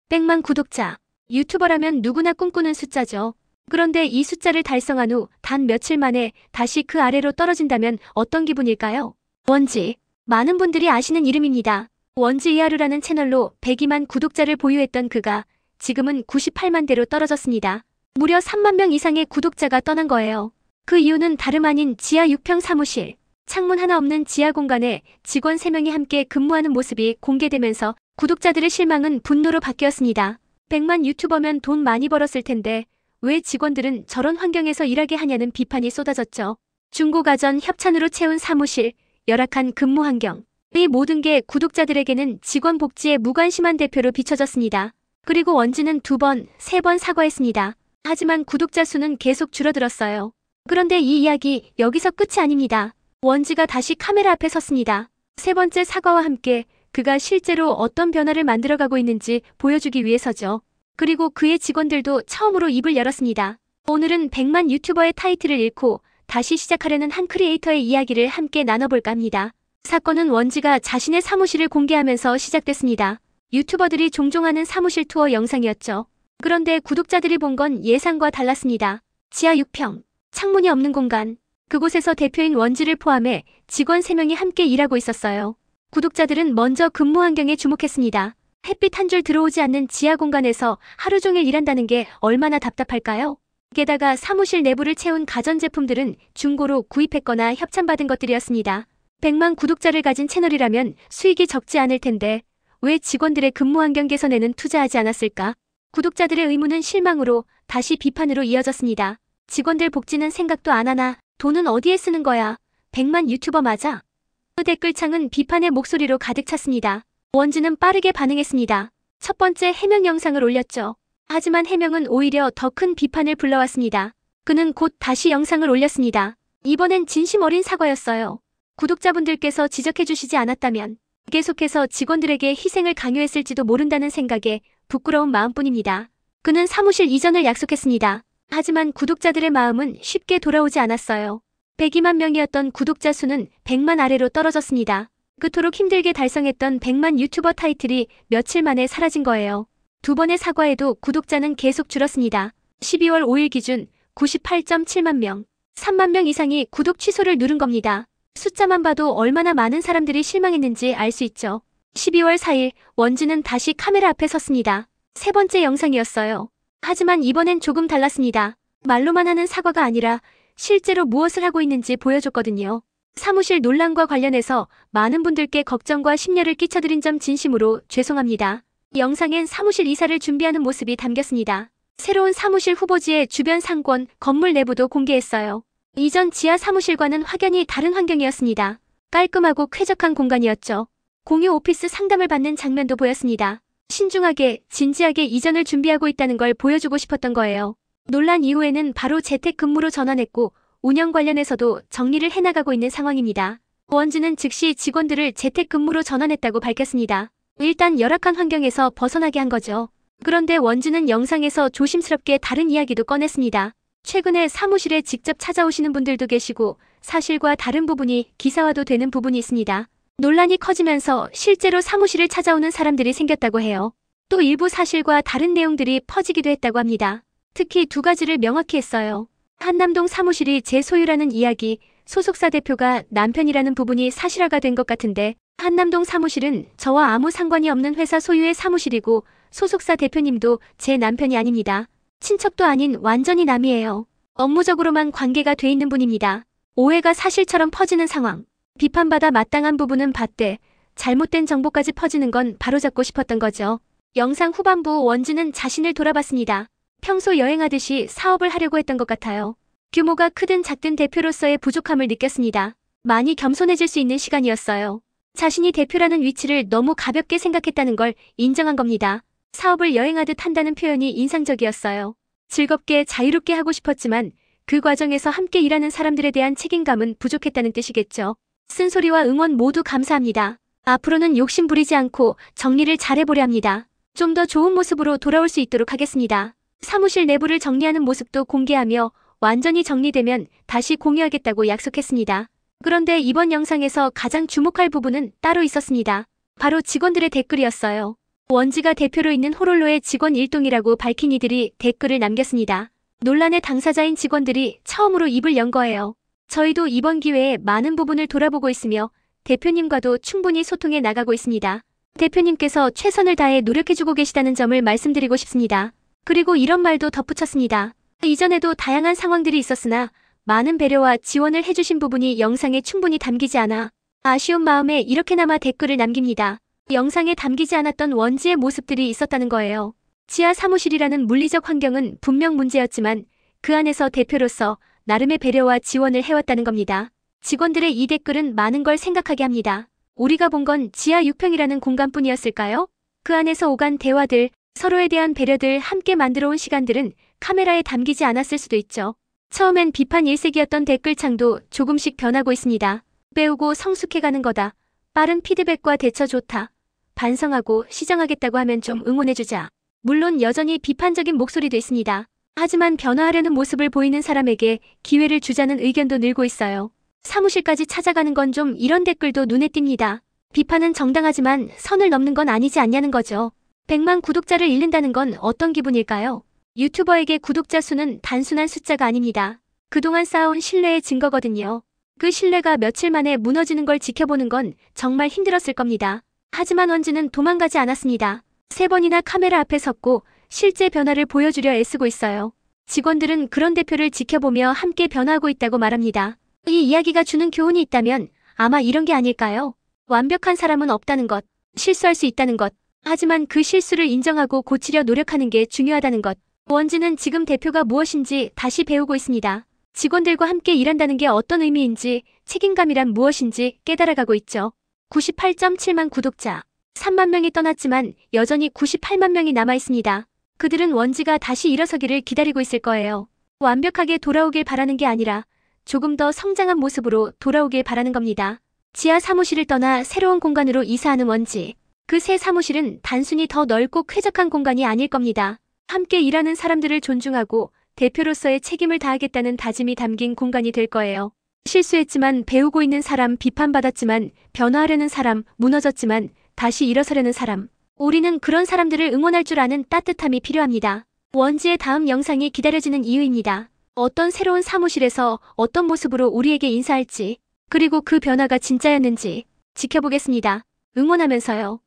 100만 구독자. 유튜버라면 누구나 꿈꾸는 숫자죠. 그런데 이 숫자를 달성한 후 단 며칠 만에 다시 그 아래로 떨어진다면 어떤 기분일까요? 원지. 많은 분들이 아시는 이름입니다. 원지 이하루라는 채널로 102만 구독자를 보유했던 그가 지금은 98만 대로 떨어졌습니다. 무려 3만 명 이상의 구독자가 떠난 거예요. 그 이유는 다름 아닌 지하 6평 사무실. 창문 하나 없는 지하 공간에 직원 3명이 함께 근무하는 모습이 공개되면서 구독자들의 실망은 분노로 바뀌었습니다. 100만 유튜버면 돈 많이 벌었을 텐데 왜 직원들은 저런 환경에서 일하게 하냐는 비판이 쏟아졌죠. 중고가전 협찬으로 채운 사무실, 열악한 근무 환경. 이 모든 게 구독자들에게는 직원 복지에 무관심한 대표로 비춰졌습니다. 그리고 원지는 2번, 3번 사과했습니다. 하지만 구독자 수는 계속 줄어들었어요. 그런데 이 이야기 여기서 끝이 아닙니다. 원지가 다시 카메라 앞에 섰습니다. 3번째 사과와 함께 그가 실제로 어떤 변화를 만들어가고 있는지 보여주기 위해서죠. 그리고 그의 직원들도 처음으로 입을 열었습니다. 오늘은 100만 유튜버의 타이틀을 잃고 다시 시작하려는 한 크리에이터의 이야기를 함께 나눠볼까 합니다. 사건은 원지가 자신의 사무실을 공개하면서 시작됐습니다. 유튜버들이 종종 하는 사무실 투어 영상이었죠. 그런데 구독자들이 본 건 예상과 달랐습니다. 지하 6평, 창문이 없는 공간. 그곳에서 대표인 원지를 포함해 직원 3명이 함께 일하고 있었어요. 구독자들은 먼저 근무 환경에 주목했습니다. 햇빛 한 줄 들어오지 않는 지하 공간에서 하루 종일 일한다는 게 얼마나 답답할까요? 게다가 사무실 내부를 채운 가전제품들은 중고로 구입했거나 협찬받은 것들이었습니다. 100만 구독자를 가진 채널이라면 수익이 적지 않을 텐데 왜 직원들의 근무 환경 개선에는 투자하지 않았을까? 구독자들의 의문은 실망으로 다시 비판으로 이어졌습니다. 직원들 복지는 생각도 안 하나? 돈은 어디에 쓰는 거야? 100만 유튜버 맞아? 그 댓글창은 비판의 목소리로 가득 찼습니다. 원지는 빠르게 반응했습니다. 첫 번째 해명 영상을 올렸죠. 하지만 해명은 오히려 더 큰 비판을 불러왔습니다. 그는 곧 다시 영상을 올렸습니다. 이번엔 진심 어린 사과였어요. 구독자분들께서 지적해주시지 않았다면 계속해서 직원들에게 희생을 강요했을지도 모른다는 생각에 부끄러운 마음뿐입니다. 그는 사무실 이전을 약속했습니다. 하지만 구독자들의 마음은 쉽게 돌아오지 않았어요. 102만 명이었던 구독자 수는 100만 아래로 떨어졌습니다. 그토록 힘들게 달성했던 100만 유튜버 타이틀이 며칠 만에 사라진 거예요. 2번의 사과에도 구독자는 계속 줄었습니다. 12월 5일 기준 98.7만 명, 3만 명 이상이 구독 취소를 누른 겁니다. 숫자만 봐도 얼마나 많은 사람들이 실망했는지 알 수 있죠. 12월 4일 원지는 다시 카메라 앞에 섰습니다. 3번째 영상이었어요. 하지만 이번엔 조금 달랐습니다. 말로만 하는 사과가 아니라 실제로 무엇을 하고 있는지 보여줬거든요. 사무실 논란과 관련해서 많은 분들께 걱정과 심려를 끼쳐드린 점 진심으로 죄송합니다. 영상엔 사무실 이사를 준비하는 모습이 담겼습니다. 새로운 사무실 후보지의 주변 상권, 건물 내부도 공개했어요. 이전 지하 사무실과는 확연히 다른 환경이었습니다. 깔끔하고 쾌적한 공간이었죠. 공유 오피스 상담을 받는 장면도 보였습니다. 신중하게, 진지하게 이전을 준비하고 있다는 걸 보여주고 싶었던 거예요. 논란 이후에는 바로 재택근무로 전환했고 운영 관련해서도 정리를 해나가고 있는 상황입니다. 원지는 즉시 직원들을 재택근무로 전환했다고 밝혔습니다. 일단 열악한 환경에서 벗어나게 한 거죠. 그런데 원지는 영상에서 조심스럽게 다른 이야기도 꺼냈습니다. 최근에 사무실에 직접 찾아오시는 분들도 계시고 사실과 다른 부분이 기사화도 되는 부분이 있습니다. 논란이 커지면서 실제로 사무실을 찾아오는 사람들이 생겼다고 해요. 또 일부 사실과 다른 내용들이 퍼지기도 했다고 합니다. 특히 2가지를 명확히 했어요. 한남동 사무실이 제 소유라는 이야기, 소속사 대표가 남편이라는 부분이 사실화가 된 것 같은데 한남동 사무실은 저와 아무 상관이 없는 회사 소유의 사무실이고 소속사 대표님도 제 남편이 아닙니다. 친척도 아닌 완전히 남이에요. 업무적으로만 관계가 돼 있는 분입니다. 오해가 사실처럼 퍼지는 상황. 비판받아 마땅한 부분은 받되 잘못된 정보까지 퍼지는 건 바로잡고 싶었던 거죠. 영상 후반부 원지는 자신을 돌아봤습니다. 평소 여행하듯이 사업을 하려고 했던 것 같아요. 규모가 크든 작든 대표로서의 부족함을 느꼈습니다. 많이 겸손해질 수 있는 시간이었어요. 자신이 대표라는 위치를 너무 가볍게 생각했다는 걸 인정한 겁니다. 사업을 여행하듯 한다는 표현이 인상적이었어요. 즐겁게 자유롭게 하고 싶었지만 그 과정에서 함께 일하는 사람들에 대한 책임감은 부족했다는 뜻이겠죠. 쓴소리와 응원 모두 감사합니다. 앞으로는 욕심 부리지 않고 정리를 잘해보려 합니다. 좀 더 좋은 모습으로 돌아올 수 있도록 하겠습니다. 사무실 내부를 정리하는 모습도 공개하며 완전히 정리되면 다시 공유하겠다고 약속했습니다. 그런데 이번 영상에서 가장 주목할 부분은 따로 있었습니다. 바로 직원들의 댓글이었어요. 원지가 대표로 있는 호롤로의 직원 일동이라고 밝힌 이들이 댓글을 남겼습니다. 논란의 당사자인 직원들이 처음으로 입을 연 거예요. 저희도 이번 기회에 많은 부분을 돌아보고 있으며 대표님과도 충분히 소통해 나가고 있습니다. 대표님께서 최선을 다해 노력해주고 계시다는 점을 말씀드리고 싶습니다. 그리고 이런 말도 덧붙였습니다. 이전에도 다양한 상황들이 있었으나 많은 배려와 지원을 해주신 부분이 영상에 충분히 담기지 않아 아쉬운 마음에 이렇게나마 댓글을 남깁니다. 영상에 담기지 않았던 원지의 모습들이 있었다는 거예요. 지하 사무실이라는 물리적 환경은 분명 문제였지만 그 안에서 대표로서 나름의 배려와 지원을 해왔다는 겁니다. 직원들의 이 댓글은 많은 걸 생각하게 합니다. 우리가 본 건 지하 6평이라는 공간뿐이었을까요? 그 안에서 오간 대화들, 서로에 대한 배려들, 함께 만들어온 시간들은 카메라에 담기지 않았을 수도 있죠. 처음엔 비판 일색이었던 댓글창도 조금씩 변하고 있습니다. 배우고 성숙해가는 거다. 빠른 피드백과 대처 좋다. 반성하고 시정하겠다고 하면 좀 응원해주자. 물론 여전히 비판적인 목소리도 있습니다. 하지만 변화하려는 모습을 보이는 사람에게 기회를 주자는 의견도 늘고 있어요. 사무실까지 찾아가는 건 좀 이런 댓글도 눈에 띕니다. 비판은 정당하지만 선을 넘는 건 아니지 않냐는 거죠. 100만 구독자를 잃는다는 건 어떤 기분일까요? 유튜버에게 구독자 수는 단순한 숫자가 아닙니다. 그동안 쌓아온 신뢰의 증거거든요. 그 신뢰가 며칠 만에 무너지는 걸 지켜보는 건 정말 힘들었을 겁니다. 하지만 원지는 도망가지 않았습니다. 3번이나 카메라 앞에 섰고 실제 변화를 보여주려 애쓰고 있어요. 직원들은 그런 대표를 지켜보며 함께 변화하고 있다고 말합니다. 이 이야기가 주는 교훈이 있다면 아마 이런 게 아닐까요? 완벽한 사람은 없다는 것, 실수할 수 있다는 것, 하지만 그 실수를 인정하고 고치려 노력하는 게 중요하다는 것. 원지는 지금 대표가 무엇인지 다시 배우고 있습니다. 직원들과 함께 일한다는 게 어떤 의미인지, 책임감이란 무엇인지 깨달아가고 있죠. 98.7만 구독자, 3만 명이 떠났지만 여전히 98만 명이 남아있습니다. 그들은 원지가 다시 일어서기를 기다리고 있을 거예요. 완벽하게 돌아오길 바라는 게 아니라 조금 더 성장한 모습으로 돌아오길 바라는 겁니다. 지하 사무실을 떠나 새로운 공간으로 이사하는 원지. 그 새 사무실은 단순히 더 넓고 쾌적한 공간이 아닐 겁니다. 함께 일하는 사람들을 존중하고 대표로서의 책임을 다하겠다는 다짐이 담긴 공간이 될 거예요. 실수했지만 배우고 있는 사람, 비판받았지만 변화하려는 사람, 무너졌지만 다시 일어서려는 사람. 우리는 그런 사람들을 응원할 줄 아는 따뜻함이 필요합니다. 원지의 다음 영상이 기다려지는 이유입니다. 어떤 새로운 사무실에서 어떤 모습으로 우리에게 인사할지, 그리고 그 변화가 진짜였는지 지켜보겠습니다. 응원하면서요.